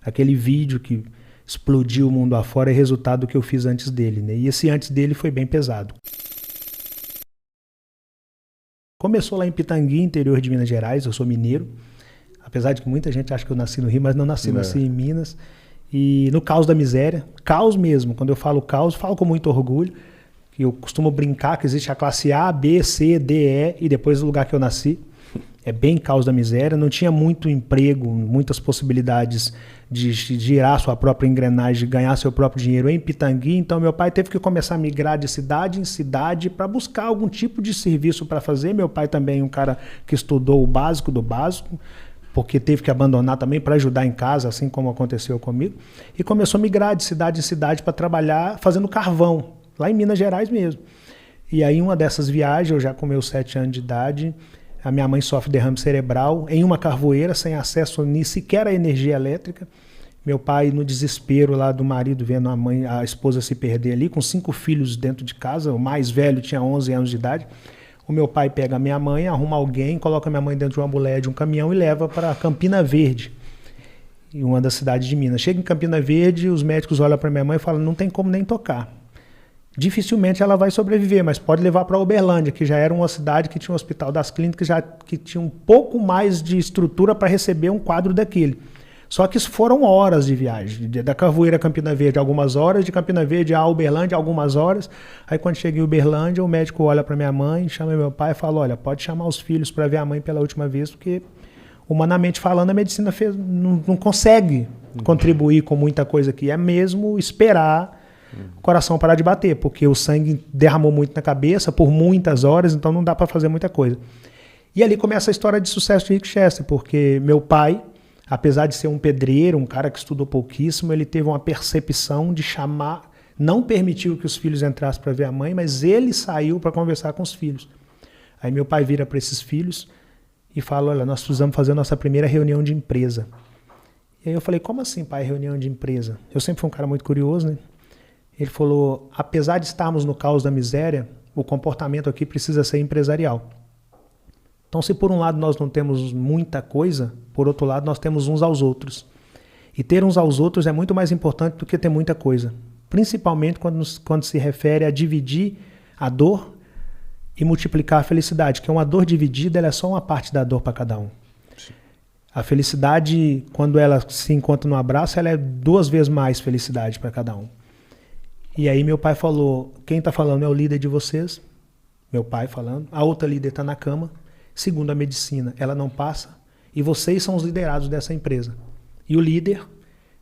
Aquele vídeo que explodiu o mundo afora é resultado do que eu fiz antes dele, né? E esse antes dele foi bem pesado. Começou lá em Pitangui, interior de Minas Gerais, eu sou mineiro. Apesar de que muita gente acha que eu nasci no Rio, mas não nasci, nasci em Minas. E no caos da miséria, caos mesmo. Quando eu falo caos, falo com muito orgulho. Que eu costumo brincar que existe a classe A, B, C, D, E e depois o lugar que eu nasci. É bem caos da miséria. Não tinha muito emprego, muitas possibilidades de girar sua própria engrenagem, ganhar seu próprio dinheiro em Pitangui. Então meu pai teve que começar a migrar de cidade em cidade para buscar algum tipo de serviço para fazer. Meu pai também é um cara que estudou o básico do básico, porque teve que abandonar também para ajudar em casa, assim como aconteceu comigo. E começou a migrar de cidade em cidade para trabalhar fazendo carvão, lá em Minas Gerais mesmo. E aí uma dessas viagens, eu já com meus 7 anos de idade, a minha mãe sofre derrame cerebral em uma carvoeira, sem acesso nem sequer à energia elétrica. Meu pai, no desespero lá do marido, vendo a esposa se perder ali, com 5 filhos dentro de casa, o mais velho tinha 11 anos de idade. O meu pai pega a minha mãe, arruma alguém, coloca a minha mãe dentro de uma mulher de um caminhão e leva para Campina Verde, em uma das cidades de Minas. Chega em Campina Verde, os médicos olham para minha mãe e falam, não tem como nem tocar. Dificilmente ela vai sobreviver, mas pode levar para Uberlândia, que já era uma cidade que tinha um hospital das clínicas, que tinha um pouco mais de estrutura para receber um quadro daquele. Só que isso foram horas de viagem, da Carvoeira a Campina Verde algumas horas, de Campina Verde a Uberlândia algumas horas. Aí quando cheguei em Uberlândia, o médico olha para minha mãe, chama meu pai e fala, olha, pode chamar os filhos para ver a mãe pela última vez, porque humanamente falando a medicina não consegue contribuir com muita coisa aqui, é mesmo esperar o coração parar de bater, porque o sangue derramou muito na cabeça por muitas horas, então não dá para fazer muita coisa. E ali começa a história de sucesso de Rick Chester, porque meu pai, apesar de ser um pedreiro, um cara que estudou pouquíssimo, ele teve uma percepção de chamar, não permitiu que os filhos entrassem para ver a mãe, mas ele saiu para conversar com os filhos. Aí meu pai vira para esses filhos e fala, olha, nós precisamos fazer a nossa primeira reunião de empresa. E aí eu falei, como assim, pai, reunião de empresa? Eu sempre fui um cara muito curioso, né? Ele falou, apesar de estarmos no caos da miséria, o comportamento aqui precisa ser empresarial. Então, se por um lado nós não temos muita coisa, por outro lado nós temos uns aos outros. E ter uns aos outros é muito mais importante do que ter muita coisa. Principalmente quando se refere a dividir a dor e multiplicar a felicidade, que uma dor dividida ela é só uma parte da dor para cada um. Sim. A felicidade, quando ela se encontra no abraço, ela é 2 vezes mais felicidade para cada um. E aí meu pai falou, quem está falando é o líder de vocês, meu pai falando, a outra líder está na cama, segundo a medicina, ela não passa, e vocês são os liderados dessa empresa. E o líder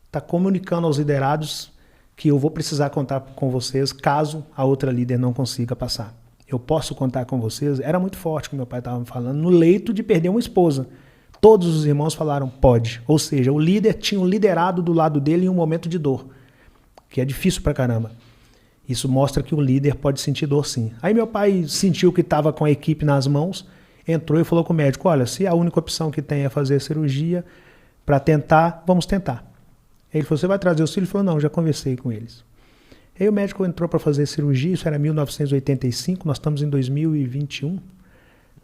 está comunicando aos liderados que eu vou precisar contar com vocês caso a outra líder não consiga passar. Eu posso contar com vocês? Era muito forte o que meu pai estava me falando, no leito de perder uma esposa. Todos os irmãos falaram, pode. Ou seja, o líder tinha um liderado do lado dele em um momento de dor, que é difícil pra caramba. Isso mostra que o líder pode sentir dor sim. Aí meu pai sentiu que estava com a equipe nas mãos, entrou e falou com o médico, olha, se a única opção que tem é fazer a cirurgia, para tentar, vamos tentar. Ele falou, você vai trazer os filhos? Ele falou, não, já conversei com eles. Aí o médico entrou para fazer a cirurgia, isso era 1985, nós estamos em 2021,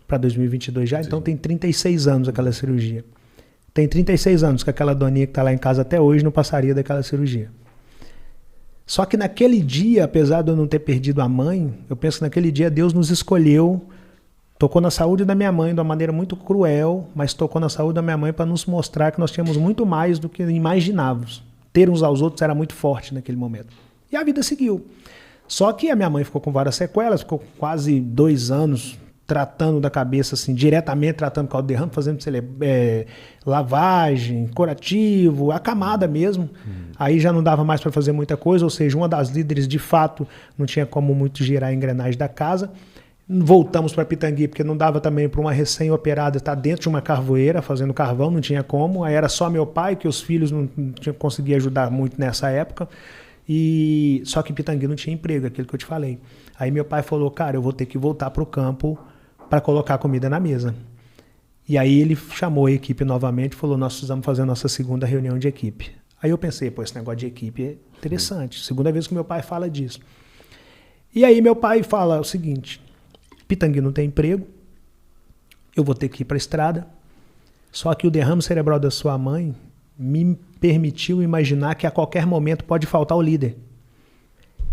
para 2022 já, então tem 36 anos aquela cirurgia. Tem 36 anos que aquela doninha que está lá em casa até hoje não passaria daquela cirurgia. Só que naquele dia, apesar de eu não ter perdido a mãe, eu penso que naquele dia Deus nos escolheu, tocou na saúde da minha mãe de uma maneira muito cruel, mas tocou na saúde da minha mãe para nos mostrar que nós tínhamos muito mais do que imaginávamos. Ter uns aos outros era muito forte naquele momento. E a vida seguiu. Só que a minha mãe ficou com várias sequelas, ficou quase 2 anos tratando da cabeça, assim, diretamente tratando com o derrame, fazendo lavagem, curativo, acamada mesmo. Aí já não dava mais para fazer muita coisa, ou seja, uma das líderes de fato não tinha como muito girar a engrenagem da casa. Voltamos para Pitangui, porque não dava também para uma recém-operada estar dentro de uma carvoeira fazendo carvão, não tinha como. Aí era só meu pai, que os filhos não conseguiam ajudar muito nessa época. Só que Pitangui não tinha emprego, aquilo que eu te falei. Aí meu pai falou, cara, eu vou ter que voltar para o campo para colocar comida na mesa. E aí ele chamou a equipe novamente e falou, nós precisamos fazer a nossa segunda reunião de equipe. Aí eu pensei, pô, esse negócio de equipe é interessante. Segunda vez que meu pai fala disso. E aí meu pai fala o seguinte, Pitangui não tem emprego, eu vou ter que ir para a estrada, só que o derrame cerebral da sua mãe me permitiu imaginar que a qualquer momento pode faltar o líder.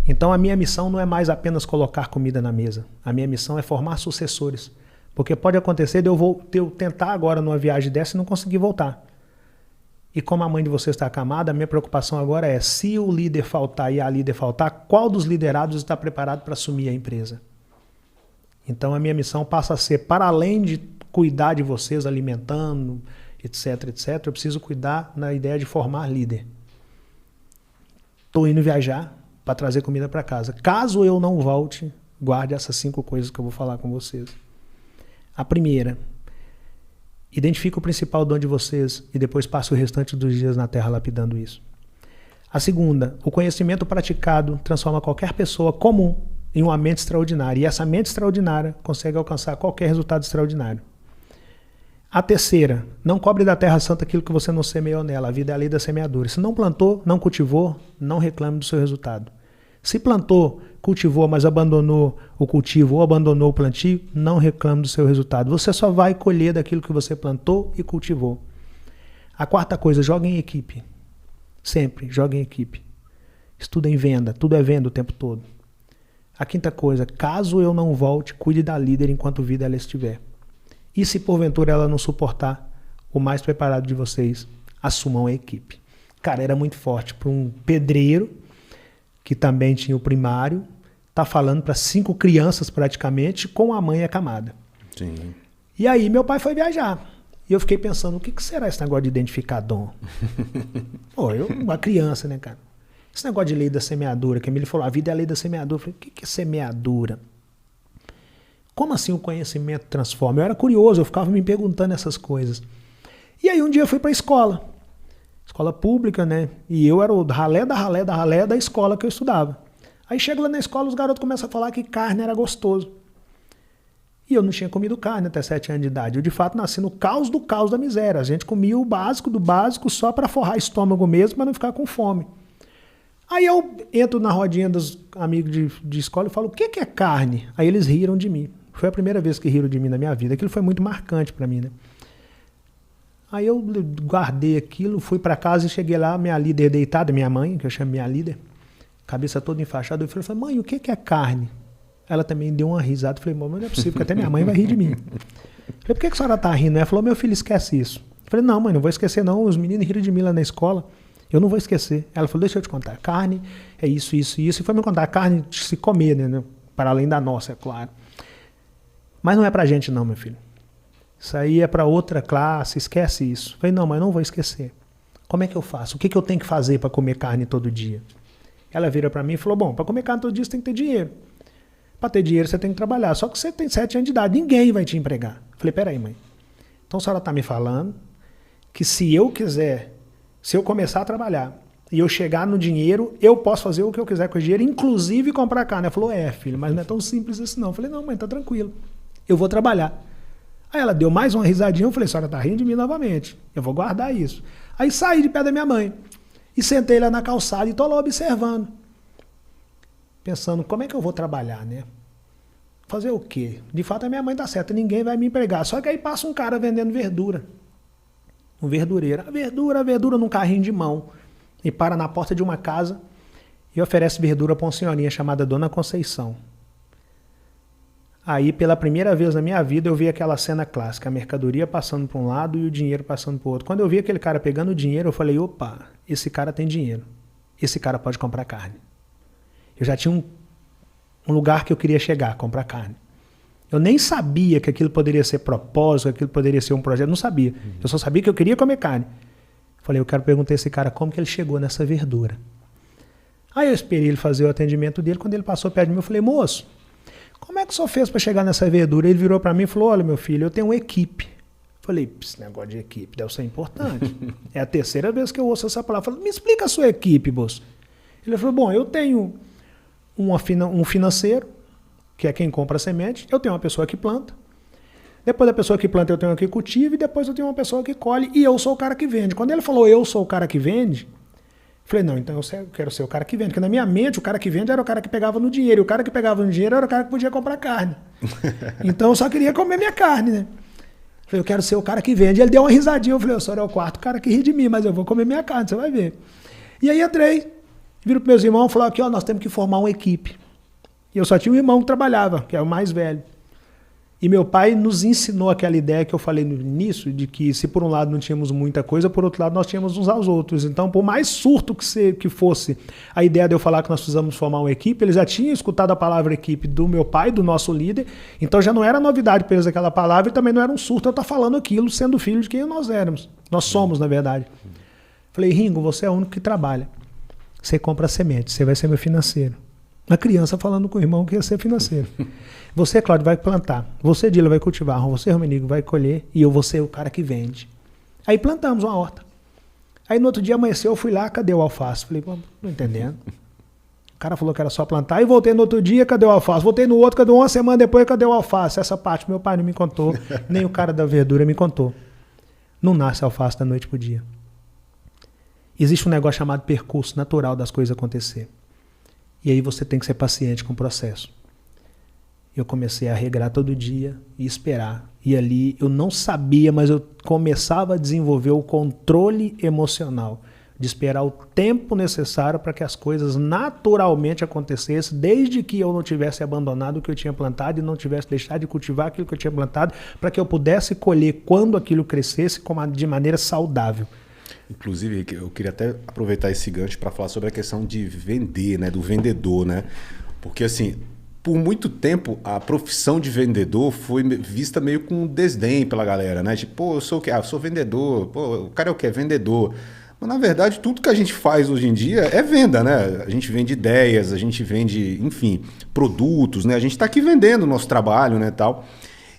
Então a minha missão não é mais apenas colocar comida na mesa. A minha missão é formar sucessores. Porque pode acontecer de eu tentar agora numa viagem dessa e não conseguir voltar. E como a mãe de vocês está acamada, a minha preocupação agora é, se o líder faltar e a líder faltar, qual dos liderados está preparado para assumir a empresa? Então a minha missão passa a ser, para além de cuidar de vocês, alimentando, etc, etc, eu preciso cuidar na ideia de formar líder. Estou indo viajar para trazer comida para casa. Caso eu não volte, guarde essas 5 coisas que eu vou falar com vocês. A primeira, identifique o principal dom de vocês e depois passe o restante dos dias na terra lapidando isso. A segunda, o conhecimento praticado transforma qualquer pessoa comum em uma mente extraordinária. E essa mente extraordinária consegue alcançar qualquer resultado extraordinário. A terceira, não cobre da terra santa aquilo que você não semeou nela. A vida é a lei da semeadura. Se não plantou, não cultivou, não reclame do seu resultado. Se plantou, cultivou, mas abandonou o cultivo ou abandonou o plantio, não reclame do seu resultado. Você só vai colher daquilo que você plantou e cultivou. A quarta coisa, jogue em equipe. Sempre, jogue em equipe. Estuda em venda, tudo é venda o tempo todo. A quinta coisa, caso eu não volte, cuide da líder enquanto vida ela estiver. E se porventura ela não suportar, o mais preparado de vocês, assumam a equipe. Cara, era muito forte para um pedreiro, que também tinha o primário, tá falando para 5 crianças praticamente, com a mãe acamada. Sim. E aí meu pai foi viajar. E eu fiquei pensando, o que será esse negócio de identificar dom? Pô, uma criança, né, cara? Esse negócio de lei da semeadura, que a Emília falou, a vida é a lei da semeadura. Eu falei, o que é semeadura? Como assim o conhecimento transforma? Eu era curioso, eu ficava me perguntando essas coisas. E aí um dia eu fui para a escola pública, né? E eu era o ralé da escola que eu estudava. Aí chego lá na escola, os garotos começam a falar que carne era gostoso. E eu não tinha comido carne até 7 anos de idade. Eu, de fato, nasci no caos do caos da miséria. A gente comia o básico do básico só para forrar estômago mesmo, para não ficar com fome. Aí eu entro na rodinha dos amigos de escola e falo, o que é carne? Aí eles riram de mim. Foi a primeira vez que riram de mim na minha vida. Aquilo foi muito marcante para mim, né? Aí eu guardei aquilo, fui para casa e cheguei lá, minha líder deitada, minha mãe, que eu chamo minha líder, cabeça toda enfaixada. Eu falei, mãe, o que é carne? Ela também deu uma risada. Eu falei, mãe, não é possível, porque até minha mãe vai rir de mim. Eu falei, por que a senhora tá rindo? Ela falou, meu filho, esquece isso. Eu falei, não, mãe, não vou esquecer não, os meninos riram de mim lá na escola, eu não vou esquecer. Ela falou, deixa eu te contar, carne é isso, isso e isso. E foi me contar, carne de se comer, né? Para além da nossa, é claro. Mas não é pra gente não, meu filho. Isso aí é para outra classe, esquece isso. Eu falei, não, mas não vou esquecer. Como é que eu faço? O que eu tenho que fazer para comer carne todo dia? Ela vira para mim e falou, bom, para comer carne todo dia você tem que ter dinheiro. Para ter dinheiro você tem que trabalhar. Só que você tem 7 anos de idade, ninguém vai te empregar. Eu falei, peraí, mãe. Então a senhora está me falando que se eu quiser, se eu começar a trabalhar e eu chegar no dinheiro, eu posso fazer o que eu quiser com o dinheiro, inclusive comprar carne. Ela falou, filho, mas não é tão simples assim não. Eu falei, não, mãe, tá tranquilo. Eu vou trabalhar. Aí ela deu mais uma risadinha, eu falei, a senhora tá rindo de mim novamente, eu vou guardar isso. Aí saí de pé da minha mãe e sentei lá na calçada e tô lá observando, pensando, como é que eu vou trabalhar, né? Fazer o quê? De fato a minha mãe tá certa, ninguém vai me empregar. Só que aí passa um cara vendendo verdura, um verdureiro, a verdura num carrinho de mão, e para na porta de uma casa e oferece verdura para uma senhorinha chamada Dona Conceição. Aí, pela primeira vez na minha vida, eu vi aquela cena clássica, a mercadoria passando para um lado e o dinheiro passando para o outro. Quando eu vi aquele cara pegando o dinheiro, eu falei, opa, esse cara tem dinheiro, esse cara pode comprar carne. Eu já tinha um lugar que eu queria chegar, comprar carne. Eu nem sabia que aquilo poderia ser propósito, que aquilo poderia ser um projeto, não sabia. Eu só sabia que eu queria comer carne. Falei, eu quero perguntar a esse cara como que ele chegou nessa verdura. Aí eu esperei ele fazer o atendimento dele, quando ele passou perto de mim, eu falei, moço, como é que o senhor fez para chegar nessa verdura? Ele virou para mim e falou, olha meu filho, eu tenho uma equipe. Falei, esse negócio de equipe deve ser importante. É a terceira vez que eu ouço essa palavra. Falei, me explica a sua equipe, moço. Ele falou, bom, eu tenho um financeiro, que é quem compra a semente, eu tenho uma pessoa que planta, depois da pessoa que planta eu tenho uma que cultiva, e depois eu tenho uma pessoa que colhe, e eu sou o cara que vende. Quando ele falou, eu sou o cara que vende, falei, não, então eu quero ser o cara que vende. Porque na minha mente, o cara que vende era o cara que pegava no dinheiro. E o cara que pegava no dinheiro era o cara que podia comprar carne. Então eu só queria comer minha carne, né? Falei, eu quero ser o cara que vende. Ele deu uma risadinha, eu falei, o senhor é o quarto cara que ri de mim, mas eu vou comer minha carne, você vai ver. E aí entrei, viro para meus irmãos e falei, aqui, ó, nós temos que formar uma equipe. E eu só tinha um irmão que trabalhava, que é o mais velho. E meu pai nos ensinou aquela ideia que eu falei no início, de que se por um lado não tínhamos muita coisa, por outro lado nós tínhamos uns aos outros. Então, por mais surto que fosse a ideia de eu falar que nós precisamos formar uma equipe, eles já tinham escutado a palavra equipe do meu pai, do nosso líder, então já não era novidade para eles aquela palavra e também não era um surto eu estar falando aquilo, sendo filho de quem nós éramos. Nós somos, na verdade. Falei, Ringo, você é o único que trabalha. Você compra semente, você vai ser meu financeiro. Uma criança falando com o irmão que ia ser financeiro. Você, Cláudio, vai plantar. Você, Dila, vai cultivar. Você, Romenigo, vai colher. E eu vou ser o cara que vende. Aí plantamos uma horta. Aí no outro dia amanheceu, eu fui lá, cadê o alface? Falei, não entendendo. O cara falou que era só plantar. Aí voltei no outro dia, cadê o alface? Voltei no outro, cadê uma semana depois, cadê o alface? Essa parte meu pai não me contou, nem o cara da verdura me contou. Não nasce alface da noite pro dia. Existe um negócio chamado percurso natural das coisas acontecer. E aí você tem que ser paciente com o processo. Eu comecei a regrar todo dia e esperar. E ali eu não sabia, mas eu começava a desenvolver o controle emocional, de esperar o tempo necessário para que as coisas naturalmente acontecessem, desde que eu não tivesse abandonado o que eu tinha plantado e não tivesse deixado de cultivar aquilo que eu tinha plantado, para que eu pudesse colher quando aquilo crescesse de maneira saudável. Inclusive, eu queria até aproveitar esse gancho para falar sobre a questão de vender, né, do vendedor, né? Porque assim, por muito tempo a profissão de vendedor foi vista meio com desdém pela galera, né? Tipo, pô, eu sou o quê? Ah, eu sou vendedor. Pô, o cara é o quê? Vendedor. Mas na verdade, tudo que a gente faz hoje em dia é venda, né? A gente vende ideias, a gente vende, enfim, produtos, né? A gente está aqui vendendo o nosso trabalho, né, tal.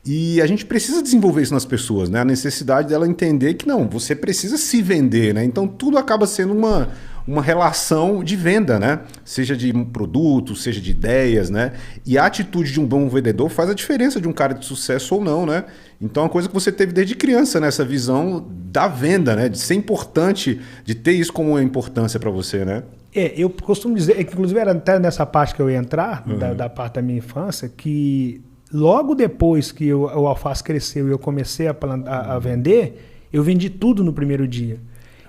E a gente precisa desenvolver isso nas pessoas, né? A necessidade dela entender que não, você precisa se vender, né? Então tudo acaba sendo uma relação de venda, né? Seja de produto, seja de ideias, né? E a atitude de um bom vendedor faz a diferença de um cara de sucesso ou não, né? Então é uma coisa que você teve desde criança, né? Essa visão da venda, né? De ser importante, de ter isso como uma importância para você, né? Eu costumo dizer, inclusive era até nessa parte que eu ia entrar, da parte da minha infância, que logo depois que o alface cresceu e eu comecei a vender, eu vendi tudo no primeiro dia.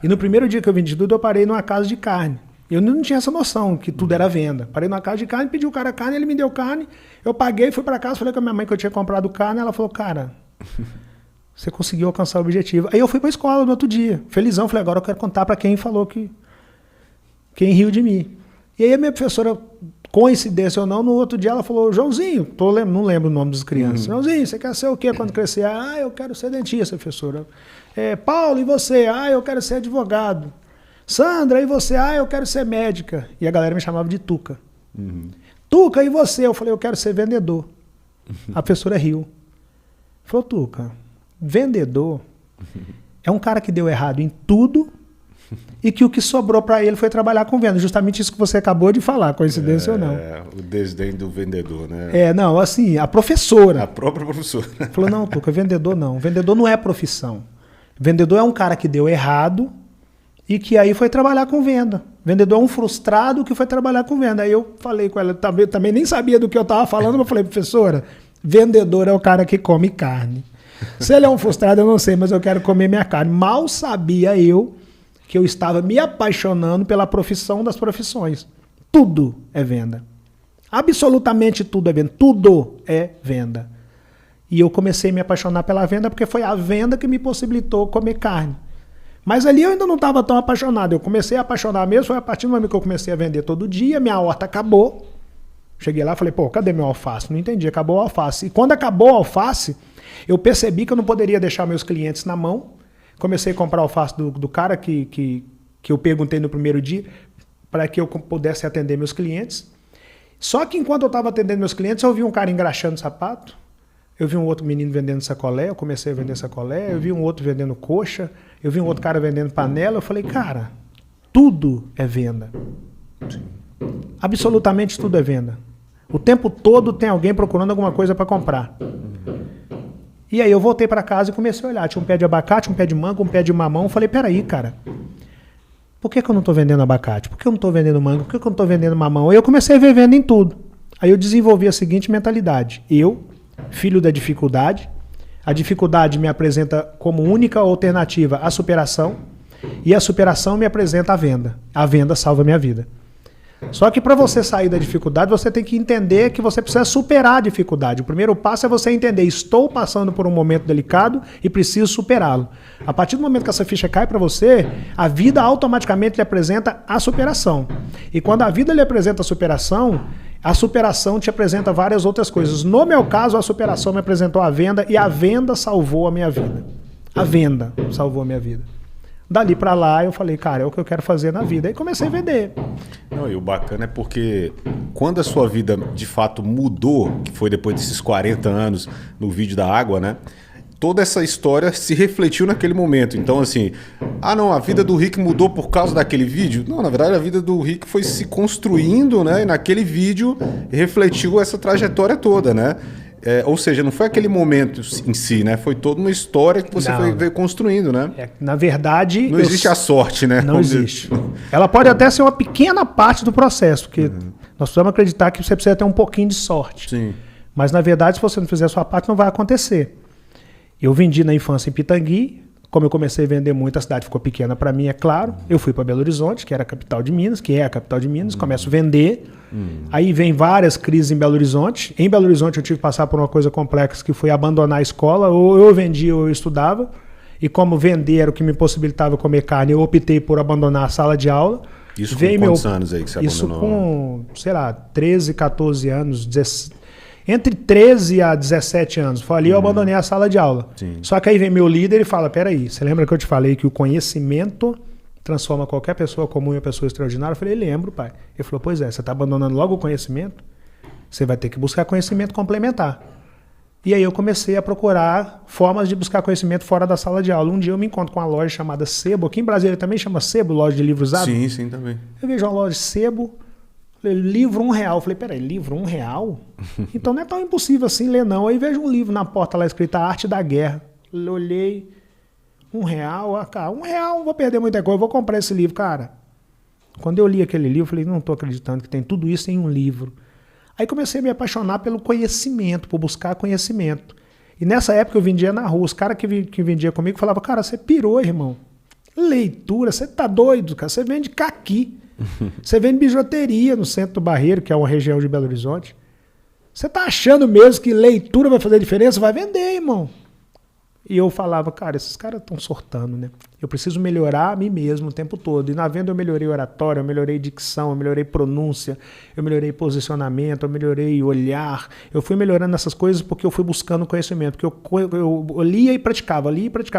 E no primeiro dia que eu vendi tudo, eu parei numa casa de carne. Eu não tinha essa noção que tudo era venda. Parei numa casa de carne, pedi o cara carne, ele me deu carne, eu paguei, fui para casa, falei com a minha mãe que eu tinha comprado carne, ela falou, cara, você conseguiu alcançar o objetivo. Aí eu fui para a escola no outro dia, felizão, falei, agora eu quero contar para quem falou quem riu de mim. E aí a minha professora, coincidência ou não, no outro dia ela falou, Joãozinho, não lembro o nome das crianças, Joãozinho, você quer ser o quê quando crescer? Ah, eu quero ser dentista, professora. Paulo, e você? Ah, eu quero ser advogado. Sandra, e você? Ah, eu quero ser médica. E a galera me chamava de Tuca. Tuca, e você? Eu falei, eu quero ser vendedor. A professora riu. Falou, Tuca, vendedor é um cara que deu errado em tudo e que o que sobrou para ele foi trabalhar com venda. Justamente isso que você acabou de falar, coincidência ou não. O desdém do vendedor, né? Não, assim, a professora. A própria professora. Falou, não, Tuca, vendedor não. Vendedor não é profissão. Vendedor é um cara que deu errado e que aí foi trabalhar com venda. Vendedor é um frustrado que foi trabalhar com venda. Aí eu falei com ela, também nem sabia do que eu estava falando, mas eu falei, professora, vendedor é o cara que come carne. Se ele é um frustrado, eu não sei, mas eu quero comer minha carne. Mal sabia eu que eu estava me apaixonando pela profissão das profissões. Tudo é venda. Absolutamente tudo é venda. Tudo é venda. E eu comecei a me apaixonar pela venda porque foi a venda que me possibilitou comer carne. Mas ali eu ainda não estava tão apaixonado. Eu comecei a apaixonar mesmo, foi a partir do momento que eu comecei a vender todo dia, minha horta acabou. Cheguei lá e falei, pô, cadê meu alface? Não entendi, acabou o alface. E quando acabou o alface, eu percebi que eu não poderia deixar meus clientes na mão. Comecei a comprar alface do cara que eu perguntei no primeiro dia, para que eu pudesse atender meus clientes. Só que enquanto eu estava atendendo meus clientes, eu vi um cara engraxando sapato, eu vi um outro menino vendendo sacolé, eu comecei a vender sacolé, eu vi um outro vendendo coxa, eu vi um outro cara vendendo panela, eu falei, cara, tudo é venda. Absolutamente tudo é venda. O tempo todo tem alguém procurando alguma coisa para comprar. E aí eu voltei para casa e comecei a olhar. Tinha um pé de abacate, um pé de manga, um pé de mamão. Eu falei, peraí, cara, por que eu não estou vendendo abacate? Por que eu não estou vendendo manga? Por que eu não estou vendendo mamão? Aí eu comecei a ver venda em tudo. Aí eu desenvolvi a seguinte mentalidade. Eu, filho da dificuldade, A dificuldade me apresenta como única alternativa a superação, e a superação me apresenta a venda. A venda salva a minha vida. Só que para você sair da dificuldade, você tem que entender que você precisa superar a dificuldade. O primeiro passo é você entender, estou passando por um momento delicado e preciso superá-lo. A partir do momento que essa ficha cai para você, a vida automaticamente lhe apresenta a superação. E quando a vida lhe apresenta a superação te apresenta várias outras coisas. No meu caso, a superação me apresentou a venda e a venda salvou a minha vida. A venda salvou a minha vida. Dali para lá eu falei, cara, é o que eu quero fazer na vida. Aí comecei a vender. Não, e o bacana é porque quando a sua vida de fato mudou, que foi depois desses 40 anos no vídeo da água, né? Toda essa história se refletiu naquele momento. Então, assim, não, a vida do Rick mudou por causa daquele vídeo? Não, na verdade, a vida do Rick foi se construindo, né? E naquele vídeo refletiu essa trajetória toda, né? Ou seja, não foi aquele momento em si, né? Foi toda uma história que você veio construindo, né? Na verdade... Não existe a sorte, né? Não existe. Ela pode até ser uma pequena parte do processo, porque nós precisamos acreditar que você precisa ter um pouquinho de sorte. Sim. Mas, na verdade, se você não fizer a sua parte, não vai acontecer. Eu vendi na infância em Pitangui. Como eu comecei a vender muito, a cidade ficou pequena para mim, é claro. Eu fui para Belo Horizonte, que era a capital de Minas, começo a vender. Aí vem várias crises em Belo Horizonte. Em Belo Horizonte eu tive que passar por uma coisa complexa, que foi abandonar a escola. Ou eu vendia ou eu estudava. E como vender era o que me possibilitava comer carne, eu optei por abandonar a sala de aula. Isso com quantos anos aí que você abandonou? Isso com, sei lá, 13, 14 anos, 17... Entre 13 a 17 anos. Foi ali eu abandonei a sala de aula. Sim. Só que aí vem meu líder e fala, peraí, você lembra que eu te falei que o conhecimento transforma qualquer pessoa comum em uma pessoa extraordinária? Eu falei, lembro, pai. Ele falou, pois é, você está abandonando logo o conhecimento? Você vai ter que buscar conhecimento complementar. E aí eu comecei a procurar formas de buscar conhecimento fora da sala de aula. Um dia eu me encontro com uma loja chamada Sebo. Aqui em Brasília também chama Sebo, loja de livro usado? Sim, sim, também. Eu vejo uma loja Sebo... Livro R$1. Eu falei, peraí, livro R$1? Então não é tão impossível assim ler, não. Aí vejo um livro na porta lá escrito A Arte da Guerra. Eu olhei, R$1, cara, R$1, não vou perder muita coisa, eu vou comprar esse livro, cara. Quando eu li aquele livro, eu falei, não estou acreditando que tem tudo isso em um livro. Aí comecei a me apaixonar pelo conhecimento, por buscar conhecimento. E nessa época eu vendia na rua. Os caras que vendiam comigo falavam, cara, você pirou, irmão. Leitura, você tá doido, cara. Você vende caqui. Você vende bijuteria no centro do Barreiro, que é uma região de Belo Horizonte. Você tá achando mesmo que leitura vai fazer diferença? Vai vender, irmão. E eu falava, cara, esses caras estão sortando, né? Eu preciso melhorar a mim mesmo o tempo todo. E na venda eu melhorei oratória, eu melhorei dicção, eu melhorei pronúncia, eu melhorei posicionamento, eu melhorei olhar. Eu fui melhorando essas coisas porque eu fui buscando conhecimento. Porque eu lia e praticava,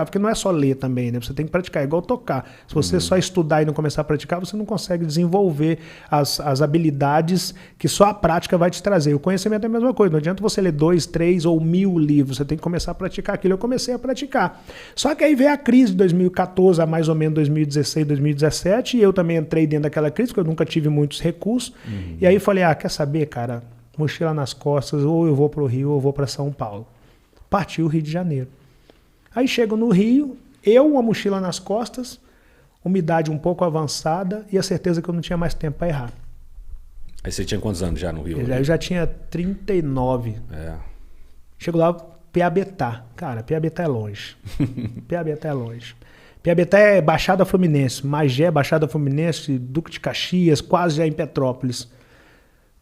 porque não é só ler também, né? Você tem que praticar, é igual tocar. Se você só estudar e não começar a praticar, você não consegue desenvolver as habilidades que só a prática vai te trazer. O conhecimento é a mesma coisa. Não adianta você ler 2, 3 ou 1000 livros. Você tem que começar a praticar aquilo. Eu comecei a praticar. Só que aí veio a crise de 2014, a mais ou menos 2016, 2017, e eu também entrei dentro daquela crise, porque eu nunca tive muitos recursos. E aí falei, quer saber, cara, mochila nas costas, ou eu vou para o Rio, ou eu vou para São Paulo. Partiu o Rio de Janeiro. Aí chego no Rio, uma mochila nas costas, umidade um pouco avançada, e a certeza que eu não tinha mais tempo para errar. Aí você tinha quantos anos já no Rio? Eu já tinha 39. Chego lá, Piabetá. Cara, Piabetá é longe. Piabetá é longe. Piabetá é Baixada Fluminense. Magé, Baixada Fluminense, Duque de Caxias, quase já em Petrópolis.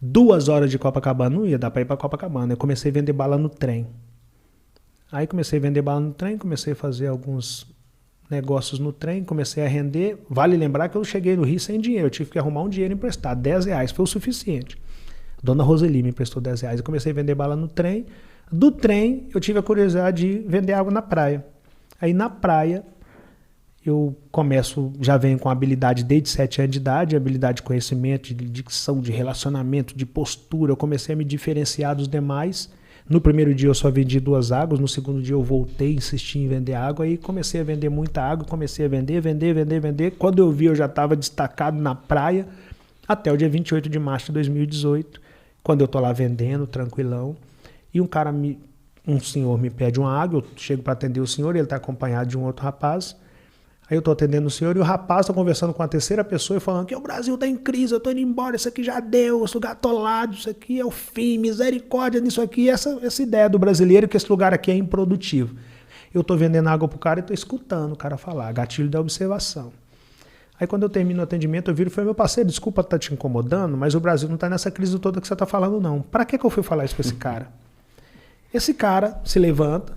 2 horas de Copacabana. Não ia dar para ir para Copacabana. Eu comecei a vender bala no trem. Aí comecei a vender bala no trem, comecei a fazer alguns negócios no trem, comecei a render. Vale lembrar que eu cheguei no Rio sem dinheiro. Eu tive que arrumar um dinheiro emprestado. R$10 foi o suficiente. Dona Roseli me emprestou R$10. Eu comecei a vender bala no trem. Do trem, eu tive a curiosidade de vender água na praia. Aí na praia, eu já venho com habilidade desde 7 anos de idade, habilidade de conhecimento, de dicção, de relacionamento, de postura. Eu comecei a me diferenciar dos demais. No primeiro dia eu só vendi 2 águas, no segundo dia eu voltei, insisti em vender água, aí comecei a vender muita água, comecei a vender. Quando eu vi, eu já estava destacado na praia, até o dia 28 de março de 2018, quando eu estou lá vendendo, tranquilão. E um senhor me pede uma água, eu chego para atender o senhor, ele está acompanhado de um outro rapaz. Aí eu tô atendendo o senhor e o rapaz tá conversando com a terceira pessoa e falando que o Brasil tá em crise, eu tô indo embora, isso aqui já deu, esse lugar atolado, isso aqui é o fim, misericórdia nisso aqui, essa ideia do brasileiro que esse lugar aqui é improdutivo. Eu tô vendendo água pro cara e tô escutando o cara falar, gatilho da observação. Aí quando eu termino o atendimento, eu viro e falo, meu parceiro, desculpa estar te incomodando, mas o Brasil não tá nessa crise toda que você tá falando não. Pra que eu fui falar isso pra esse cara? Esse cara se levanta,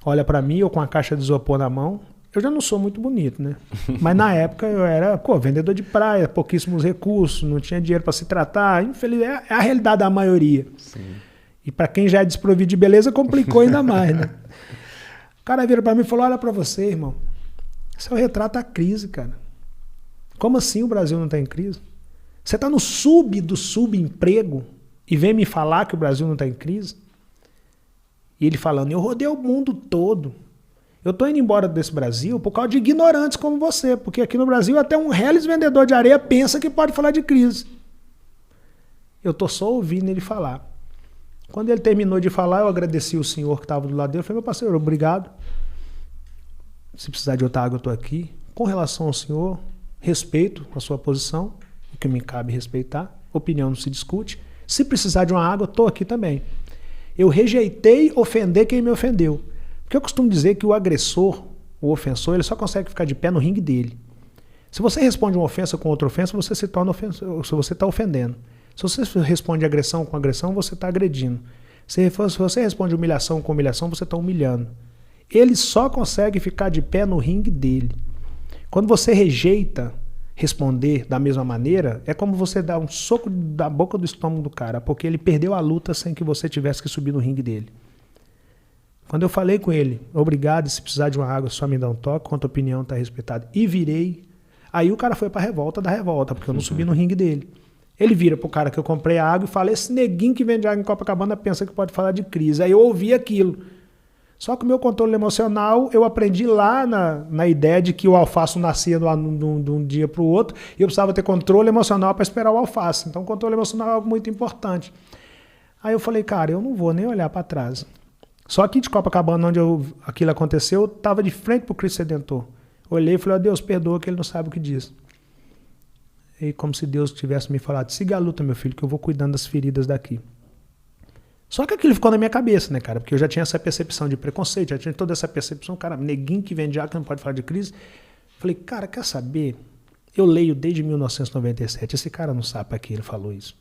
olha pra mim, eu com a caixa de isopor na mão. Eu já não sou muito bonito, né? Mas na época eu era vendedor de praia, pouquíssimos recursos, não tinha dinheiro para se tratar. Infelizmente, é a realidade da maioria. Sim. E para quem já é desprovido de beleza, complicou ainda mais, né? O cara vira para mim e falou, olha para você, irmão, isso é o retrato da crise, cara. Como assim o Brasil não está em crise? Você está no do subemprego e vem me falar que o Brasil não está em crise? E ele falando, eu rodei o mundo todo. Eu estou indo embora desse Brasil por causa de ignorantes como você, porque aqui no Brasil até um reles vendedor de areia pensa que pode falar de crise. Eu estou só ouvindo ele falar. Quando ele terminou de falar, eu agradeci o senhor que estava do lado dele. Eu falei, meu parceiro, obrigado. Se precisar de outra água, eu estou aqui. Com relação ao senhor, respeito a sua posição, o que me cabe respeitar. Opinião não se discute. Se precisar de uma água, estou aqui também. Eu rejeitei ofender quem me ofendeu. Porque eu costumo dizer que o agressor, o ofensor, ele só consegue ficar de pé no ringue dele. Se você responde uma ofensa com outra ofensa, você se torna ofensor, se você está ofendendo. Se você responde agressão com agressão, você está agredindo. Se você responde humilhação com humilhação, você está humilhando. Ele só consegue ficar de pé no ringue dele. Quando você rejeita responder da mesma maneira, é como você dar um soco da boca do estômago do cara, porque ele perdeu a luta sem que você tivesse que subir no ringue dele. Quando eu falei com ele, obrigado, se precisar de uma água, só me dá um toque, quanto a opinião está respeitada, e virei, aí o cara foi para a revolta da revolta, porque eu não subi no ringue dele. Ele vira pro cara que eu comprei a água e fala, esse neguinho que vende água em Copacabana pensa que pode falar de crise. Aí eu ouvi aquilo. Só que o meu controle emocional, eu aprendi lá na ideia de que o alface nascia de um dia para o outro, e eu precisava ter controle emocional para esperar o alface. Então o controle emocional é algo muito importante. Aí eu falei, cara, eu não vou nem olhar para trás. Só aqui de Copacabana, onde aquilo aconteceu, eu estava de frente para o Cristo Redentor. Olhei e falei, ó Deus, perdoa que ele não sabe o que diz. E como se Deus tivesse me falado, siga a luta, meu filho, que eu vou cuidando das feridas daqui. Só que aquilo ficou na minha cabeça, né, cara? Porque eu já tinha essa percepção de preconceito, já tinha toda essa percepção, cara, neguinho que vende água que não pode falar de crise. Falei, cara, quer saber? Eu leio desde 1997, esse cara não sabe para que ele falou isso.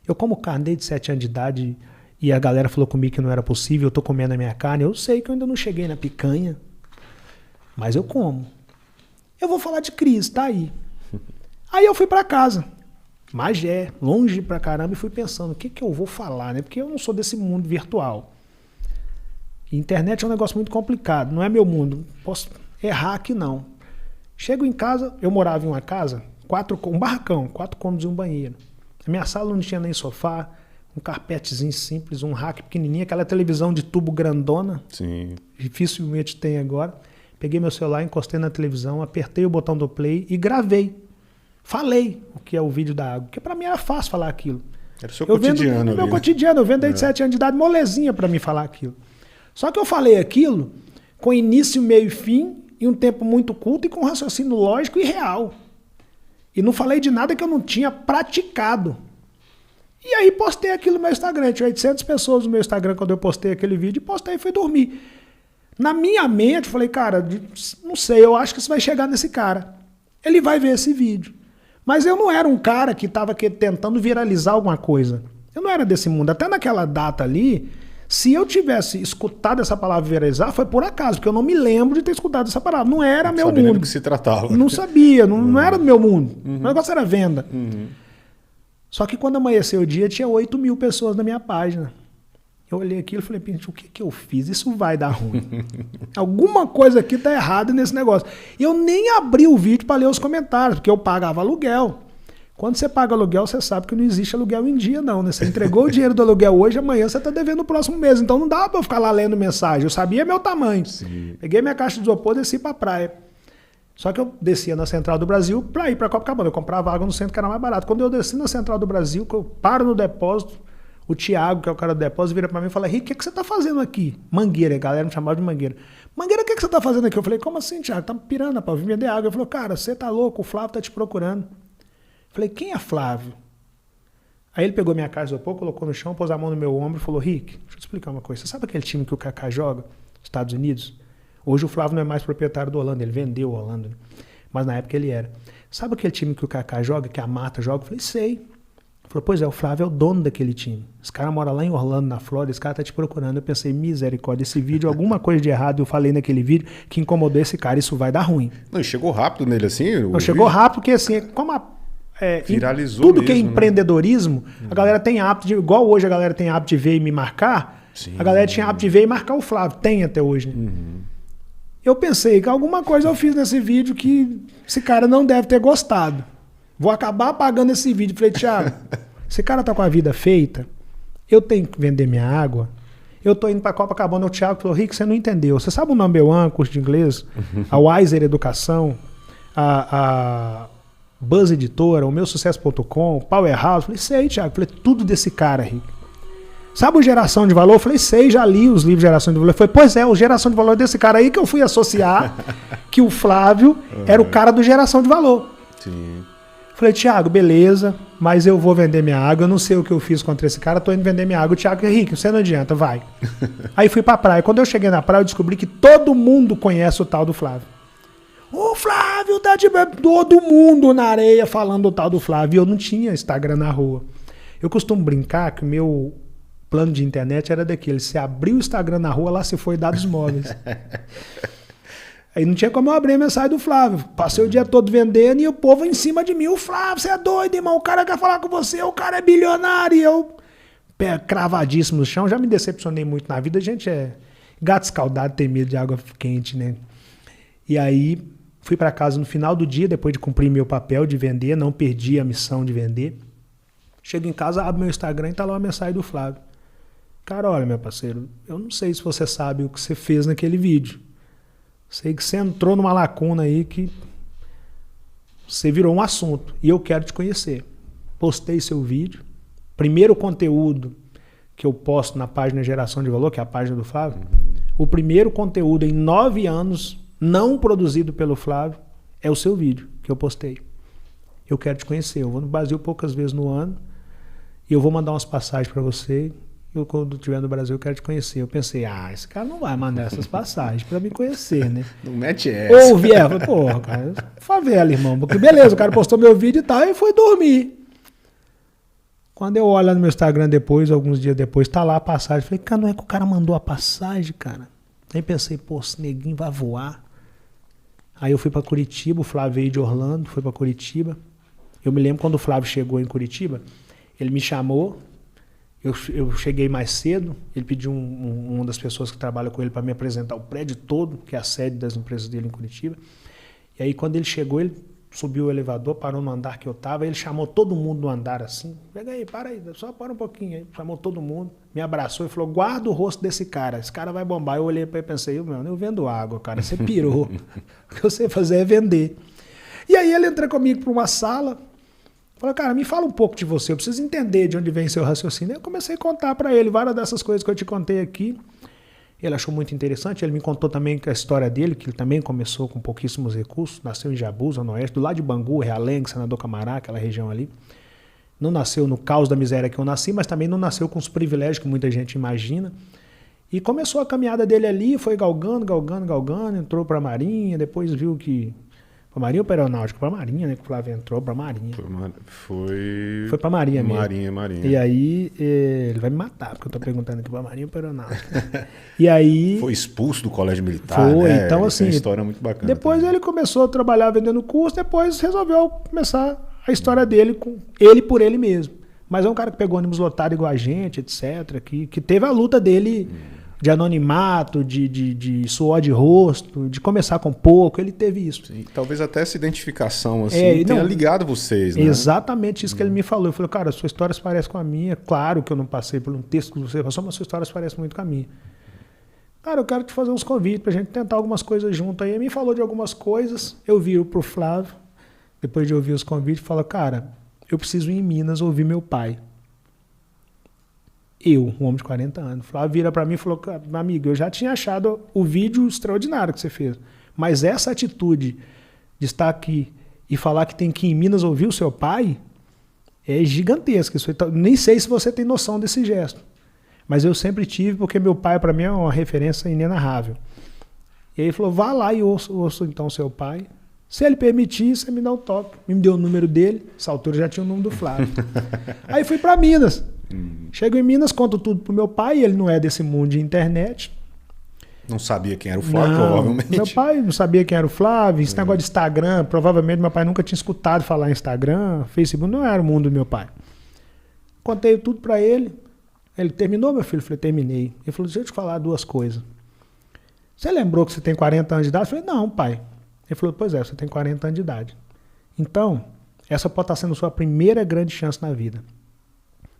Eu como carne desde 7 anos de idade... E a galera falou comigo que não era possível, eu tô comendo a minha carne. Eu sei que eu ainda não cheguei na picanha, mas eu como. Eu vou falar de crise, tá aí. Aí eu fui pra casa, Magé, longe pra caramba, e fui pensando, o que eu vou falar, né? Porque eu não sou desse mundo virtual. E internet é um negócio muito complicado, não é meu mundo. Posso errar aqui não. Chego em casa, eu morava em uma casa, um barracão, 4 cômodos e um banheiro. A minha sala não tinha nem sofá, um carpetezinho simples, um rack pequenininho, aquela televisão de tubo grandona. Sim. Dificilmente tem agora. Peguei meu celular, encostei na televisão, apertei o botão do play e gravei. Falei o que é o vídeo da água, porque para mim era fácil falar aquilo. Era o seu cotidiano. Era o meu cotidiano, eu vendo desde 7 anos de idade, molezinha para mim falar aquilo. Só que eu falei aquilo com início, meio e fim, e um tempo muito curto e com raciocínio lógico e real. E não falei de nada que eu não tinha praticado. E aí postei aquilo no meu Instagram. Tinha 800 pessoas no meu Instagram quando eu postei aquele vídeo. E postei e fui dormir. Na minha mente, falei, cara, não sei, eu acho que isso vai chegar nesse cara. Ele vai ver esse vídeo. Mas eu não era um cara que estava tentando viralizar alguma coisa. Eu não era desse mundo. Até naquela data ali, se eu tivesse escutado essa palavra viralizar, foi por acaso, porque eu não me lembro de ter escutado essa palavra. Não era meu mundo. Não sabia do que se tratava. Não sabia, não era do meu mundo. O negócio era venda. Só que quando amanheceu o dia, tinha 8.000 pessoas na minha página. Eu olhei aquilo e falei, gente, o que eu fiz? Isso vai dar ruim. Alguma coisa aqui tá errada nesse negócio. E eu nem abri o vídeo para ler os comentários, porque eu pagava aluguel. Quando você paga aluguel, você sabe que não existe aluguel em dia, não, né? Você entregou o dinheiro do aluguel hoje, amanhã você tá devendo no próximo mês. Então não dá para eu ficar lá lendo mensagem. Eu sabia meu tamanho. Sim. Peguei minha caixa de isopor e desci pra praia. Só que eu descia na Central do Brasil para ir para Copacabana. Eu comprava água no centro que era mais barato. Quando eu desci na Central do Brasil, que eu paro no depósito, o Thiago, que é o cara do depósito, vira para mim e fala, Rick, o que você tá fazendo aqui? Mangueira, a galera me chamava de Mangueira. Mangueira, o que você tá fazendo aqui? Eu falei, como assim, Thiago? Tá pirando, rapaz, vim vender água. Ele falou, cara, você tá louco, o Flávio tá te procurando. Eu falei, quem é Flávio? Aí ele pegou minha cara, isopor, colocou no chão, pôs a mão no meu ombro e falou, Rick, deixa eu te explicar uma coisa. Você sabe aquele time que o Kaká joga, Estados Unidos? Hoje o Flávio não é mais proprietário do Orlando, ele vendeu o Orlando, né? Mas na época ele era. Sabe aquele time que o Kaká joga, que a Marta joga? Eu falei, sei. Ele falou, pois é, o Flávio é o dono daquele time. Esse cara mora lá em Orlando, na Flórida, esse cara tá te procurando. Eu pensei, misericórdia, esse vídeo, alguma coisa de errado eu falei naquele vídeo que incomodou esse cara, isso vai dar ruim. Não, chegou rápido nele assim? Não, chegou rápido porque assim, como viralizou tudo mesmo, que é empreendedorismo, a galera tem hábito de, igual hoje a galera tem hábito de ver e me marcar, sim, a galera tinha hábito de ver e marcar o Flávio, tem até hoje, né? Eu pensei que alguma coisa eu fiz nesse vídeo que esse cara não deve ter gostado. Vou acabar apagando esse vídeo. Falei, Thiago, esse cara tá com a vida feita, eu tenho que vender minha água, eu tô indo pra Copacabana. O Thiago falou, Rick, você não entendeu. Você sabe o Number One, curso de inglês? A Wiser Educação, a Buzz Editora, o meusucesso.com, Powerhouse. Falei, sei, Thiago. Falei, tudo desse cara, Rick. Sabe o Geração de Valor? Eu falei, sei, já li os livros de Geração de Valor. Eu falei, pois é, o Geração de Valor é desse cara aí que eu fui associar que o Flávio era o cara do Geração de Valor. Sim. Falei, Thiago, beleza, mas eu vou vender minha água, eu não sei o que eu fiz contra esse cara, tô indo vender minha água. O Thiago, Henrique, você não adianta, vai. Aí fui pra praia. Quando eu cheguei na praia, eu descobri que todo mundo conhece o tal do Flávio. O Flávio tá de... Todo mundo na areia falando do tal do Flávio. E eu não tinha Instagram na rua. Eu costumo brincar que o meu plano de internet era daquele. Você abriu o Instagram na rua, lá se foi dados móveis. Aí não tinha como eu abrir a mensagem do Flávio. Passei o dia todo vendendo e o povo em cima de mim. O Flávio, você é doido, irmão. O cara quer falar com você, o cara é bilionário. E eu, pé cravadíssimo no chão, já me decepcionei muito na vida. A gente é gato escaldado, tem medo de água quente, né? E aí fui para casa no final do dia, depois de cumprir meu papel de vender, não perdi a missão de vender. Chego em casa, abro meu Instagram e tá lá uma mensagem do Flávio. Cara, olha, meu parceiro, eu não sei se você sabe o que você fez naquele vídeo. Sei que você entrou numa lacuna aí que você virou um assunto e eu quero te conhecer. Postei seu vídeo. Primeiro conteúdo que eu posto na página Geração de Valor, que é a página do Flávio. O primeiro conteúdo em 9 anos não produzido pelo Flávio é o seu vídeo que eu postei. Eu quero te conhecer. Eu vou no Brasil poucas vezes no ano e eu vou mandar umas passagens para você. Eu, quando estiver no Brasil, eu quero te conhecer. Eu pensei, esse cara não vai mandar essas passagens pra me conhecer, né? Não mete essa. Ou vier, porra, cara, favela, irmão. Porque beleza, o cara postou meu vídeo e tal, e foi dormir. Quando eu olho lá no meu Instagram depois, alguns dias depois, tá lá a passagem. Falei, cara, não é que o cara mandou a passagem, cara? Aí pensei, pô, esse neguinho vai voar. Aí eu fui pra Curitiba, o Flávio veio de Orlando, foi pra Curitiba. Eu me lembro quando o Flávio chegou em Curitiba, ele me chamou. Eu cheguei mais cedo, ele pediu uma das pessoas que trabalha com ele para me apresentar o prédio todo, que é a sede das empresas dele em Curitiba. E aí quando ele chegou, ele subiu o elevador, parou no andar que eu estava, ele chamou todo mundo no andar assim, pega aí, para aí, só para um pouquinho aí. Chamou todo mundo, me abraçou e falou, guarda o rosto desse cara, esse cara vai bombar. Eu olhei para ele e pensei, eu vendo água, cara, você pirou. O que eu sei fazer é vender. E aí ele entrou comigo para uma sala, falou, cara, me fala um pouco de você, eu preciso entender de onde vem seu raciocínio. Eu comecei a contar para ele várias dessas coisas que eu te contei aqui. Ele achou muito interessante, ele me contou também a história dele, que ele também começou com pouquíssimos recursos, nasceu em Jabu, Zona Oeste, do lado de Bangu, Realengo, Senador Camará, aquela região ali. Não nasceu no caos da miséria que eu nasci, mas também não nasceu com os privilégios que muita gente imagina. E começou a caminhada dele ali, foi galgando, entrou para a Marinha, depois viu que... Pra Marinha ou pra Aeronáutica? Pra Marinha, né? Que o Flávio entrou pra Marinha. Foi pra Marinha mesmo. Marinha. E aí, ele vai me matar, porque eu tô perguntando aqui pra Marinha ou pra Aeronáutica. E aí... Foi expulso do colégio militar, foi, né? Então assim... É uma história muito bacana. Depois também. ele começou a trabalhar vendendo curso, depois resolveu começar a história dele com ele por ele mesmo. Mas é um cara que pegou ônibus lotado igual a gente, etc. Que teve a luta dele... de anonimato, de suor de rosto, de começar com pouco, ele teve isso. Sim, talvez até essa identificação assim tenha ligado vocês, né? Exatamente isso que ele me falou. Eu falei, cara, sua história se parece com a minha. Claro que eu não passei por um texto que você passou, mas sua história se parece muito com a minha. Cara, eu quero te fazer uns convites pra gente tentar algumas coisas junto aí. Ele me falou de algumas coisas, eu viro pro Flávio, depois de ouvir os convites, falo, cara, eu preciso ir em Minas ouvir meu pai. Eu, um homem de 40 anos. Flávio vira para mim e falou, meu amigo, eu já tinha achado o vídeo extraordinário que você fez, mas essa atitude de estar aqui e falar que tem que ir em Minas ouvir o seu pai é gigantesca. Nem sei se você tem noção desse gesto, mas eu sempre tive, porque meu pai para mim é uma referência inenarrável. E aí ele falou, vá lá e ouça então seu pai. Se ele permitir, você me dá um toque. Me deu o número dele, essa altura já tinha o número do Flávio. Aí fui para Minas. Chego em Minas, conto tudo pro meu pai, ele não é desse mundo de internet. Não sabia quem era o Flávio, provavelmente. Meu pai não sabia quem era o Flávio, esse negócio de Instagram, provavelmente meu pai nunca tinha escutado falar em Instagram, Facebook, não era o mundo do meu pai. Contei tudo para ele. Ele terminou, meu filho? Eu falei, terminei. Ele falou, deixa eu te falar duas coisas. Você lembrou que você tem 40 anos de idade? Eu falei, não, pai. Ele falou, pois é, você tem 40 anos de idade. Então, essa pode estar sendo a sua primeira grande chance na vida.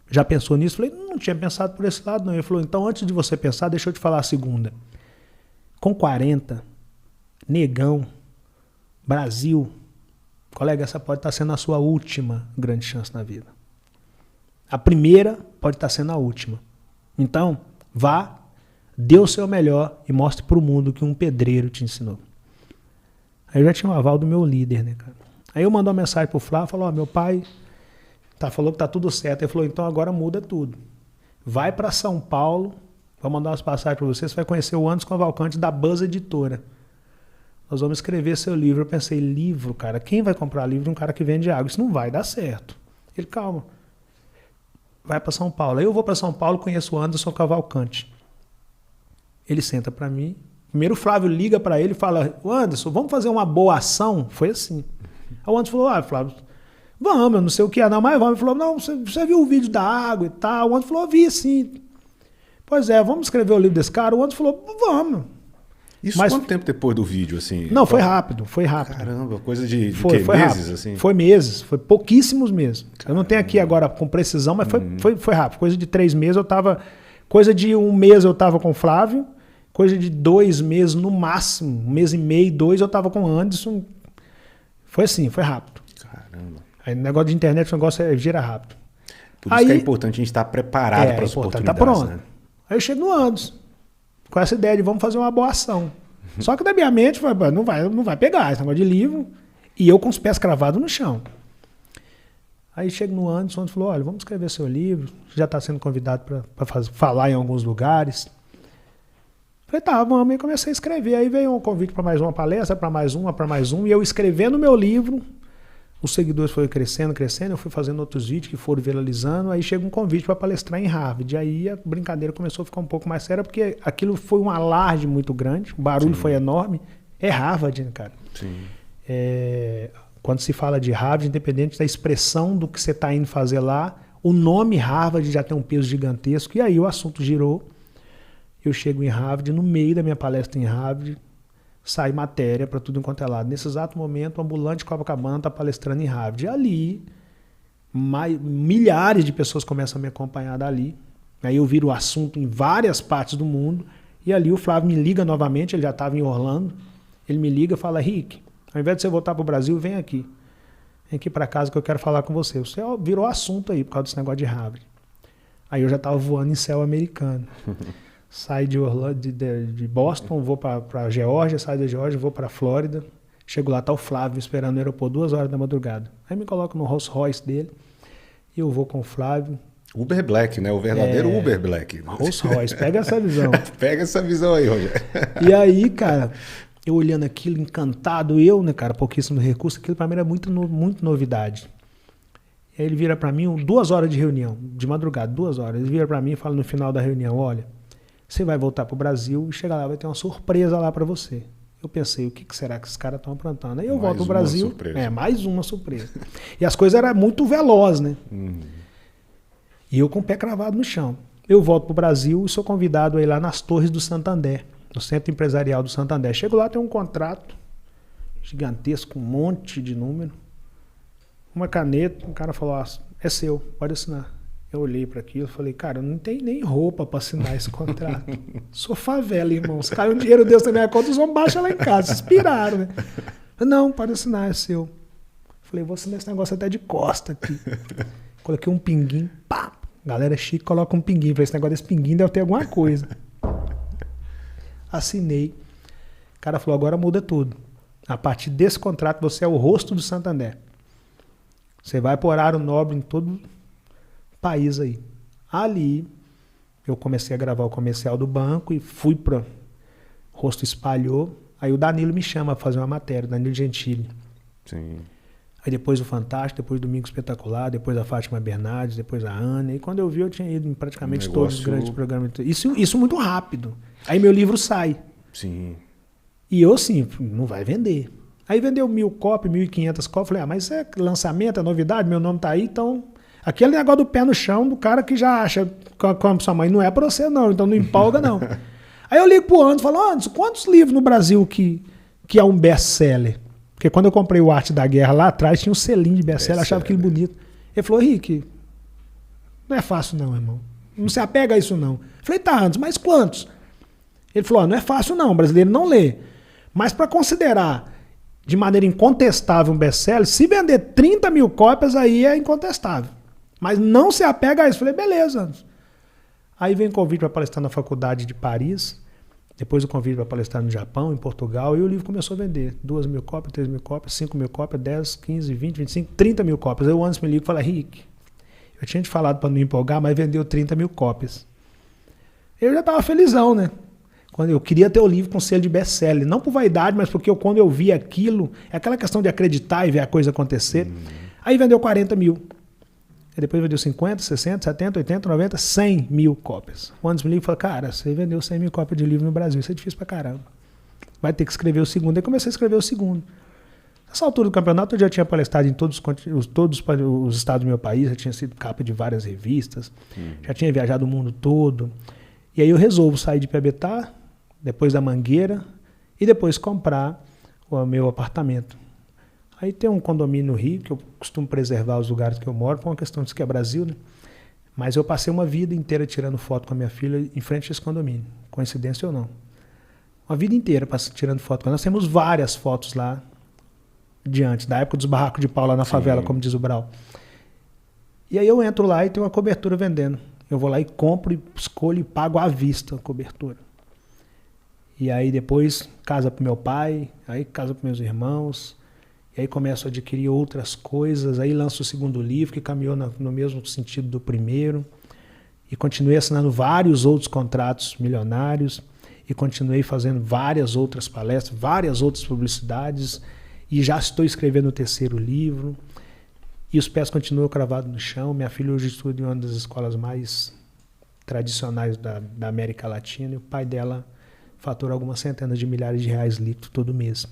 Já pensou nisso? Eu falei, não tinha pensado por esse lado, não. Ele falou, então antes de você pensar, deixa eu te falar a segunda. Com 40, negão, Brasil, colega, essa pode estar sendo a sua última grande chance na vida. A primeira pode estar sendo a última. Então, vá, dê o seu melhor e mostre para o mundo o que um pedreiro te ensinou. Aí eu já tinha o aval do meu líder, né, cara? Aí eu mandei uma mensagem pro Flávio, falou, meu pai falou que tá tudo certo. Ele falou, então agora muda tudo. Vai para São Paulo, vou mandar umas passagens para você vai conhecer o Anderson Cavalcante da Buzz Editora. Nós vamos escrever seu livro. Eu pensei, livro, cara, quem vai comprar livro de um cara que vende água? Isso não vai dar certo. Ele, calma. Vai para São Paulo. Aí eu vou para São Paulo, conheço o Anderson Cavalcante. Ele senta para mim. Primeiro o Flávio liga para ele e fala, Anderson, vamos fazer uma boa ação? Foi assim. Aí o Anderson falou, Flávio, vamos, eu não sei o que é não, mas vamos. Ele falou, não, você viu o vídeo da água e tal? O Anderson falou, vi sim. Pois é, vamos escrever o livro desse cara? O Anderson falou, vamos. Isso mas, quanto tempo depois do vídeo, assim? Não, foi rápido, foi rápido. Caramba, coisa de foi meses, rápido. Assim? Foi meses, foi pouquíssimos meses. Caramba. Eu não tenho aqui agora com precisão, mas foi rápido. Coisa de 3 meses eu tava... Coisa de 1 mês eu tava com o Flávio, coisa de 2 meses no máximo, 1 mês e meio, 2 eu tava com o Anderson. Foi assim, foi rápido. Caramba. Aí, negócio de internet, o negócio gira rápido. Por isso que é importante a gente estar preparado para as oportunidades. Tá pronto. Né? Aí eu chego no Anderson, com essa ideia de vamos fazer uma boa ação. Só que da minha mente foi, não vai pegar esse negócio de livro, e eu com os pés cravados no chão. Aí chego no Anderson, o Anderson falou, olha, vamos escrever seu livro, já está sendo convidado para falar em alguns lugares. Falei, tá, vamos. Aí comecei a escrever. Aí veio um convite para mais uma palestra, para mais um, e eu escrevendo o meu livro, os seguidores foram crescendo, eu fui fazendo outros vídeos que foram viralizando, aí chega um convite para palestrar em Harvard. Aí a brincadeira começou a ficar um pouco mais séria, porque aquilo foi um alarde muito grande, o barulho foi enorme. É Harvard, né, cara? Sim. Quando se fala de Harvard, independente da expressão do que você está indo fazer lá, o nome Harvard já tem um peso gigantesco, e aí o assunto girou. Eu chego em Harvard, no meio da minha palestra em Harvard, sai matéria para tudo enquanto é lado. Nesse exato momento, o ambulante Copacabana está palestrando em Harvard. E ali, milhares de pessoas começam a me acompanhar dali. Aí eu viro o assunto em várias partes do mundo. E ali o Flávio me liga novamente, ele já estava em Orlando. Ele me liga e fala, Rick, ao invés de você voltar para o Brasil, vem aqui. Vem aqui para casa que eu quero falar com você. Você virou assunto aí por causa desse negócio de Harvard. Aí eu já estava voando em céu americano. Saio de Orlando, de Boston, vou para Geórgia, saio da Geórgia, vou para Flórida. Chego lá, tá o Flávio esperando no aeroporto 2 horas da madrugada. Aí me coloco no Rolls Royce dele e eu vou com o Flávio. Uber Black, né? O verdadeiro Uber Black. Rolls Royce, pega essa visão. Pega essa visão aí, Rogério. E aí, cara, eu olhando aquilo, encantado, né, cara, pouquíssimo recurso, aquilo pra mim era muito novidade. E aí ele vira pra mim, 2 horas de reunião, de madrugada, 2 horas. Ele vira pra mim e fala no final da reunião, olha, você vai voltar pro Brasil e chega lá, vai ter uma surpresa lá pra você. Eu pensei, o que será que esses caras estão aprontando? Aí eu volto pro Brasil, surpresa. Mais uma surpresa. E as coisas eram muito velozes, né? E eu com o pé cravado no chão. Eu volto pro Brasil e sou convidado a ir lá nas Torres do Santander, no Centro Empresarial do Santander. Chego lá, tem um contrato gigantesco, um monte de número, uma caneta, o cara falou, é seu, pode assinar. Eu olhei para aquilo e falei, cara, eu não tenho nem roupa para assinar esse contrato. Sou favela, irmão. Se caiu um dinheiro desse na minha conta, eles vão baixar lá em casa. Vocês piraram, né? Não, pode assinar, é seu. Falei, vou assinar esse negócio até de costa aqui. Coloquei um pinguinho, pá, Galera chique coloca um pinguinho. Falei, esse negócio desse pinguinho deve ter alguma coisa. Assinei. O cara falou, agora muda tudo. A partir desse contrato, você é o rosto do Santander. Você vai por horário nobre em todo o país aí. Ali, eu comecei a gravar o comercial do banco e fui para... O rosto espalhou. Aí o Danilo me chama para fazer uma matéria, Danilo Gentili. Sim. Aí depois o Fantástico, depois o Domingo Espetacular, depois a Fátima Bernardes, depois a Ana. E quando eu vi, eu tinha ido em praticamente todos os grandes programas. Isso muito rápido. Aí meu livro sai. Sim. E eu, assim, não vai vender. Aí vendeu 1.000 cópias, 1.500 cópias. Falei, mas é lançamento, é novidade, meu nome tá aí, então... Aquele negócio do pé no chão, do cara que já acha como sua mãe, não é pra você não, então não empolga não. Aí eu ligo pro Anderson e falo, Anderson, quantos livros no Brasil que é um best-seller? Porque quando eu comprei o Arte da Guerra lá atrás, tinha um selinho de best-seller, achava aquilo bonito. Ele falou, Henrique, não é fácil não, irmão. Não se apega a isso não. Eu falei, tá, Anderson, mas quantos? Ele falou, não é fácil não, o brasileiro não lê. Mas para considerar de maneira incontestável um best-seller, se vender 30 mil cópias, aí é incontestável. Mas não se apega a isso. Eu falei, beleza. Aí vem o convite para palestrar na faculdade de Paris, depois o convite para palestrar no Japão, em Portugal, e o livro começou a vender. 2.000 cópias, 3.000 cópias, 5.000 cópias, 10, 15, 20, 25, 30 mil cópias. Aí o Anderson me liga e fala, Rick, eu tinha te falado para não empolgar, mas vendeu 30 mil cópias. Eu já estava felizão, né? Quando eu queria ter o livro com selo de best-seller, não por vaidade, mas porque quando eu vi aquilo, é aquela questão de acreditar e ver a coisa acontecer. Aí vendeu 40 mil. Aí depois vendeu 50, 60, 70, 80, 90, 100 mil cópias. O Anderson me liga e falou, cara, você vendeu 100 mil cópias de livro no Brasil, isso é difícil pra caramba. Vai ter que escrever o segundo. Aí comecei a escrever o segundo. Nessa altura do campeonato eu já tinha palestrado em todos os estados do meu país, já tinha sido capa de várias revistas, já tinha viajado o mundo todo. E aí eu resolvo sair de Piabetá, depois da Mangueira, e depois comprar o meu apartamento. Aí tem um condomínio no Rio, que eu costumo preservar os lugares que eu moro, por uma questão de que é Brasil, né? Mas eu passei uma vida inteira tirando foto com a minha filha em frente a esse condomínio, coincidência ou não. Uma vida inteira tirando foto. Nós temos várias fotos lá, diante, da época dos barracos de pau lá na favela, como diz o Brau. E aí eu entro lá e tem uma cobertura vendendo. Eu vou lá e compro, escolho e pago à vista a cobertura. E aí depois casa pro meu pai, aí casa pros meus irmãos, e aí começo a adquirir outras coisas, aí lanço o segundo livro, que caminhou no mesmo sentido do primeiro, e continuei assinando vários outros contratos milionários, e continuei fazendo várias outras palestras, várias outras publicidades, e já estou escrevendo o terceiro livro, e os pés continuam cravados no chão. Minha filha hoje estuda em uma das escolas mais tradicionais da América Latina, e o pai dela fatura algumas centenas de milhares de reais líquidos todo mês.